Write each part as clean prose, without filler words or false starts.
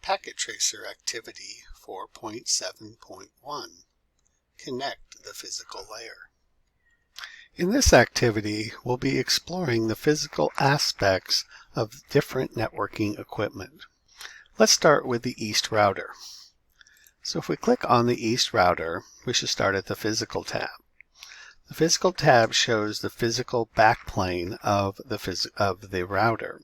Packet Tracer Activity 4.7.1. Connect the physical layer. In this activity, we'll be exploring the physical aspects of different networking equipment. Let's start with the East router. So if we click on the East router, we should start at the Physical tab. The Physical tab shows the physical backplane of the router.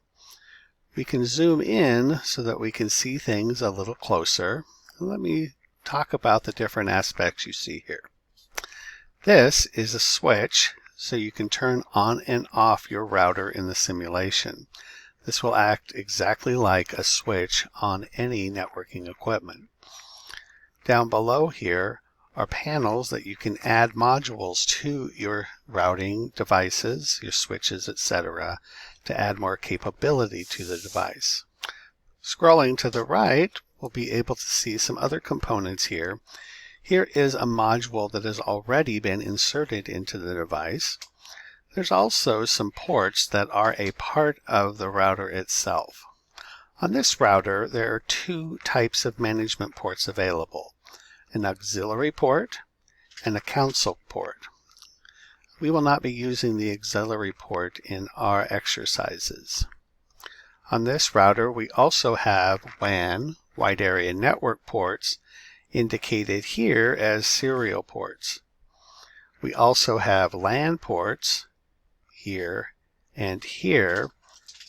We can zoom in so that we can see things a little closer. Let me talk about the different aspects you see here. This is a switch, so you can turn on and off your router in the simulation. This will act exactly like a switch on any networking equipment. Down below here are panels that you can add modules to your routing devices, your switches, etc., to add more capability to the device. Scrolling to the right, we'll be able to see some other components here. Here is a module that has already been inserted into the device. There's also some ports that are a part of the router itself. On this router, there are two types of management ports available: an auxiliary port and a console port. We will not be using the auxiliary port in our exercises. On this router, we also have WAN, wide area network ports, indicated here as serial ports. We also have LAN ports here and here.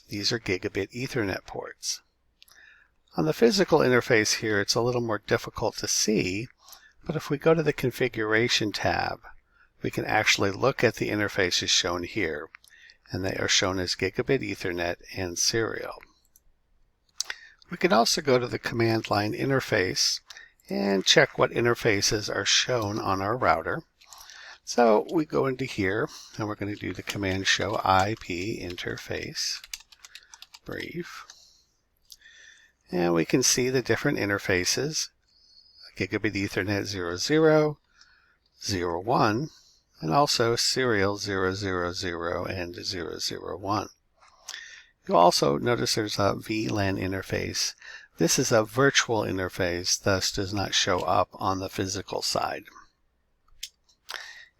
These are gigabit Ethernet ports. On the physical interface here, it's a little more difficult to see, but if we go to the Configuration tab, we can actually look at the interfaces shown here, and they are shown as gigabit Ethernet and serial. We can also go to the command line interface and check what interfaces are shown on our router. So we go into here, and we're going to do the command show IP interface brief. And we can see the different interfaces: gigabit Ethernet 00, 01, and also serial 000 and 001. You'll also notice there's a VLAN interface. This is a virtual interface, thus does not show up on the physical side.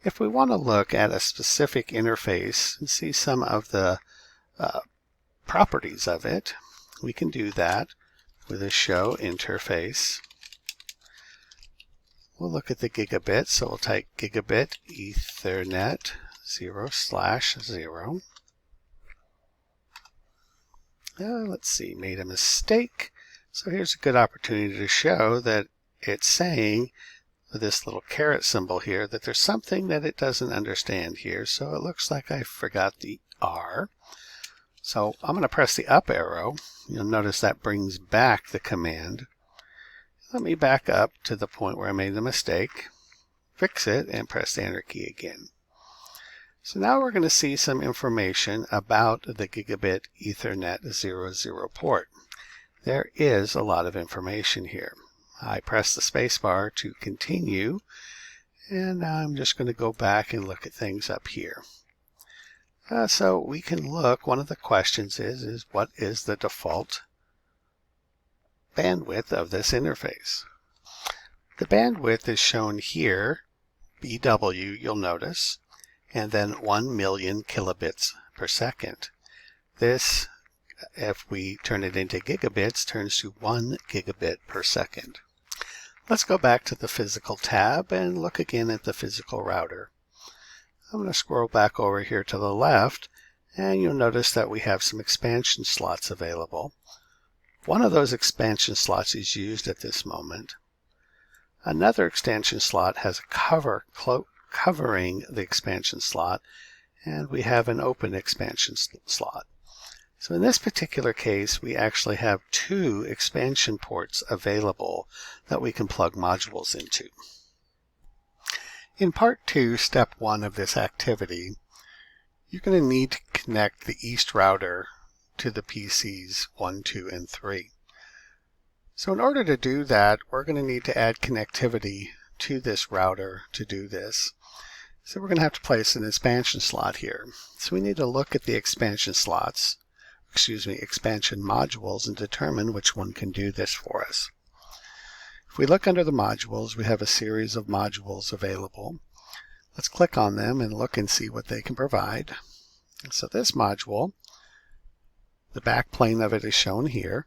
If we want to look at a specific interface and see some of the properties of it, we can do that with a show interface. We'll look at the gigabit, so we'll type gigabit Ethernet 0/0. Let's see, made a mistake. So here's a good opportunity to show that it's saying, with this little caret symbol here, that there's something that it doesn't understand here. So it looks like I forgot the R. So I'm going to press the up arrow. You'll notice that brings back the command. Let me back up to the point where I made the mistake, fix it, and press the enter key again. So now we're going to see some information about the gigabit Ethernet 00 port. There is a lot of information here. I press the space bar to continue, and now I'm just going to go back and look at things up here. So we can look, one of the questions is what is the default bandwidth of this interface? The bandwidth is shown here, BW, you'll notice, and then 1 million kilobits per second. This, if we turn it into gigabits, turns to 1 gigabit per second. Let's go back to the Physical tab and look again at the physical router. I'm going to scroll back over here to the left, and you'll notice that we have some expansion slots available. One of those expansion slots is used at this moment. Another expansion slot has a cover covering the expansion slot, and we have an open expansion slot. So in this particular case, we actually have two expansion ports available that we can plug modules into. In part 2, step 1 of this activity, you're going to need to connect the East router to the PCs 1, 2, and 3. So in order to do that, we're going to need to add connectivity to this router to do this. So we're going to have to place an expansion slot here. So we need to look at the expansion slots. expansion modules and determine which one can do this for us. If we look under the modules, we have a series of modules available. Let's click on them and look and see what they can provide. And so this module, the back plane of it is shown here,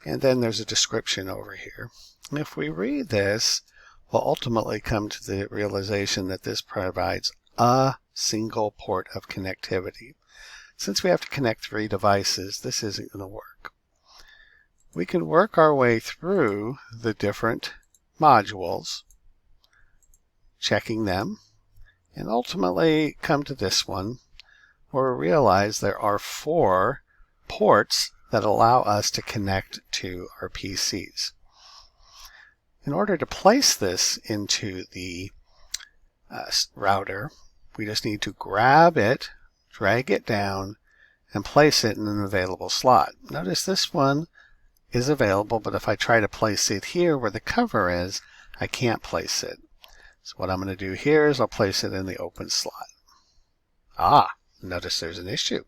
and then there's a description over here. And if we read this, we'll ultimately come to the realization that this provides a single port of connectivity. Since we have to connect 3 devices, this isn't going to work. We can work our way through the different modules, checking them, and ultimately come to this one, where we realize there are 4 ports that allow us to connect to our PCs. In order to place this into the router, we just need to grab it, drag it down, and place it in an available slot. Notice this one is available, but if I try to place it here where the cover is, I can't place it. So what I'm going to do here is I'll place it in the open slot. Notice there's an issue.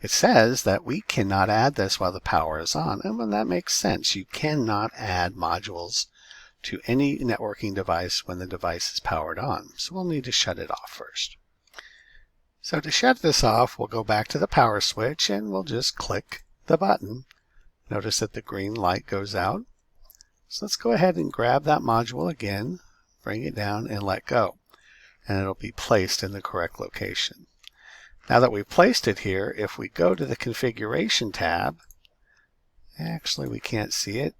It says that we cannot add this while the power is on, and when that makes sense, you cannot add modules to any networking device when the device is powered on. So we'll need to shut it off first. So to shut this off, we'll go back to the power switch and we'll just click the button. Notice that the green light goes out. So let's go ahead and grab that module again, bring it down and let go. And it'll be placed in the correct location. Now that we've placed it here, if we go to the configuration tab, actually we can't see it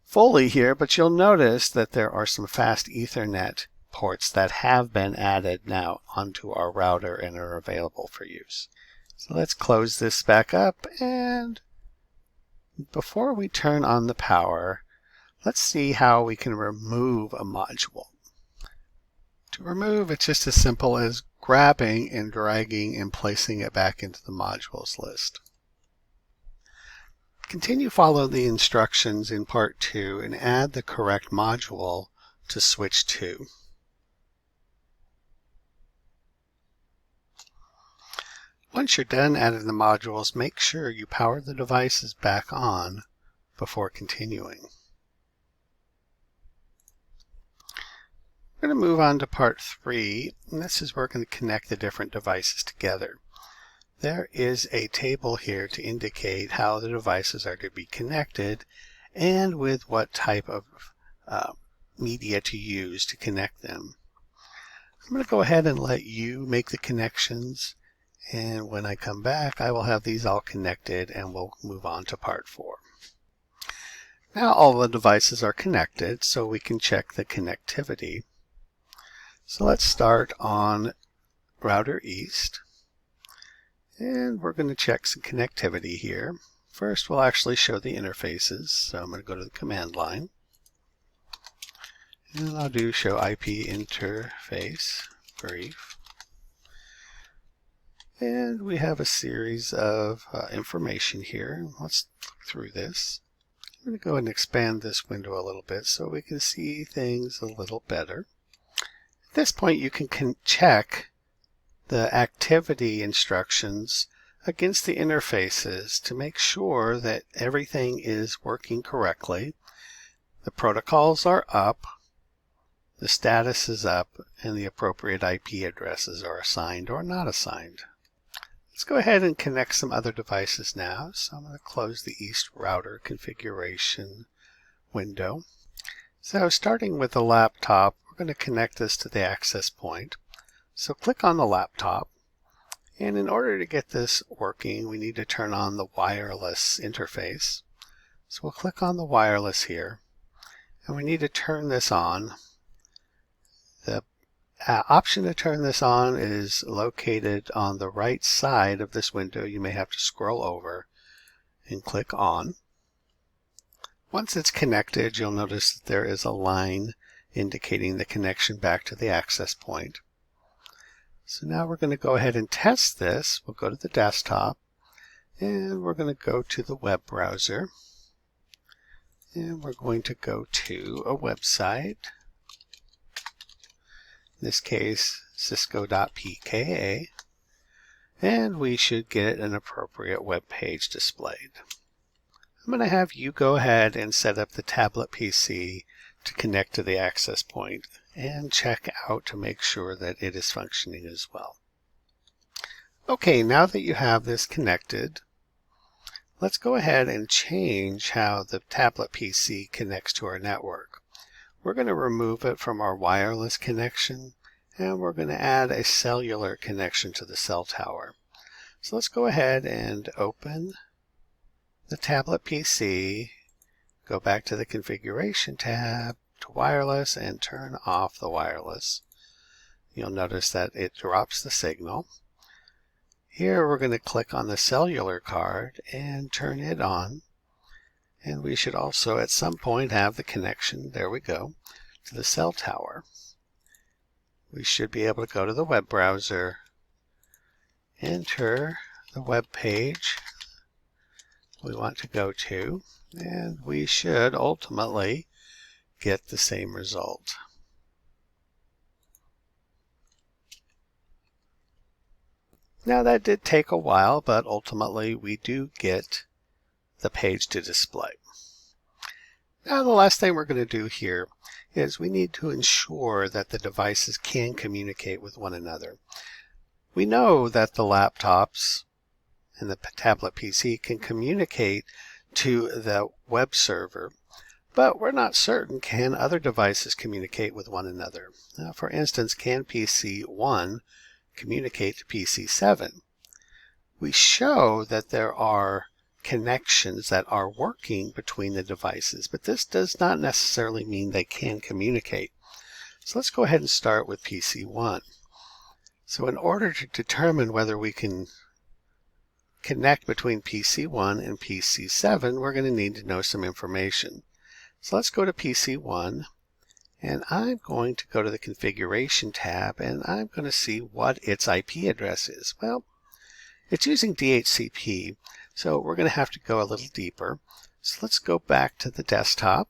fully here, but you'll notice that there are some fast Ethernet ports that have been added now onto our router and are available for use. So let's close this back up, and before we turn on the power, let's see how we can remove a module. To remove, it's just as simple as grabbing and dragging and placing it back into the modules list. Continue follow the instructions in part 2 and add the correct module to switch 2. Once you're done adding the modules, make sure you power the devices back on before continuing. We're going to move on to part 3, and this is where we're going to connect the different devices together. There is a table here to indicate how the devices are to be connected and with what type of media to use to connect them. I'm going to go ahead and let you make the connections, and when I come back I will have these all connected and we'll move on to part 4. Now all the devices are connected, so we can check the connectivity. So let's start on router east, and we're going to check some connectivity here. First we'll actually show the interfaces, so I'm going to go to the command line, and I'll do show IP interface brief. And we have a series of information here. Let's look through this. I'm going to go ahead and expand this window a little bit so we can see things a little better. At this point you can check the activity instructions against the interfaces to make sure that everything is working correctly. The protocols are up, the status is up, and the appropriate IP addresses are assigned or not assigned. Let's go ahead and connect some other devices now. So I'm going to close the East Router configuration window. So starting with the laptop, we're going to connect this to the access point. So click on the laptop, and in order to get this working, we need to turn on the wireless interface. So we'll click on the wireless here, and we need to turn this on. The option to turn this on is located on the right side of this window. You may have to scroll over and click on. Once it's connected, you'll notice that there is a line indicating the connection back to the access point. So now we're going to go ahead and test this. We'll go to the desktop, and we're going to go to the web browser, and we're going to go to a website. In this case, cisco.pka, and we should get an appropriate web page displayed. I'm going to have you go ahead and set up the tablet PC to connect to the access point and check out to make sure that it is functioning as well. Okay, now that you have this connected, let's go ahead and change how the tablet PC connects to our network. We're going to remove it from our wireless connection, and we're going to add a cellular connection to the cell tower. So let's go ahead and open the tablet PC, go back to the configuration tab, to wireless, and turn off the wireless. You'll notice that it drops the signal. Here we're going to click on the cellular card and turn it on. And we should also at some point have the connection, there we go, to the cell tower. We should be able to go to the web browser, enter the web page we want to go to, and we should ultimately get the same result. Now that did take a while, but ultimately we do get the page to display. Now the last thing we're going to do here is we need to ensure that the devices can communicate with one another. We know that the laptops and the tablet PC can communicate to the web server, but we're not certain can other devices communicate with one another. Now, for instance, can PC1 communicate to PC7? We show that there are connections that are working between the devices, but this does not necessarily mean they can communicate. So let's go ahead and start with PC1. So in order to determine whether we can connect between PC1 and PC7, we're going to need to know some information. So let's go to PC1, and I'm going to go to the configuration tab, and I'm going to see what its IP address is. Well, it's using DHCP, so we're going to have to go a little deeper. So let's go back to the desktop,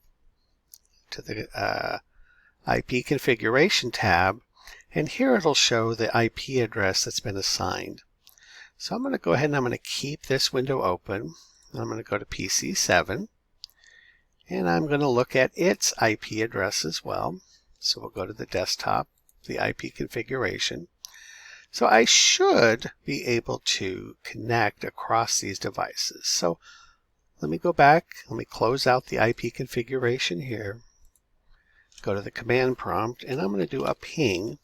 to the IP configuration tab, and here it'll show the IP address that's been assigned. So I'm going to go ahead and I'm going to keep this window open. I'm going to go to PC7, and I'm going to look at its IP address as well. So we'll go to the desktop, the IP configuration. So I should be able to connect across these devices. So let me go back, let me close out the IP configuration here, go to the command prompt, and I'm going to do a ping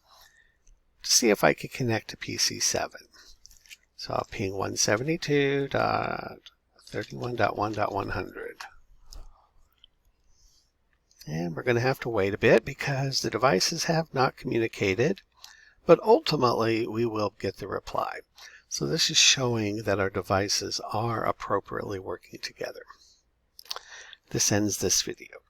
to see if I can connect to PC7. So I'll ping 172.31.1.100. And we're going to have to wait a bit because the devices have not communicated, but ultimately we will get the reply. So this is showing that our devices are appropriately working together. This ends this video.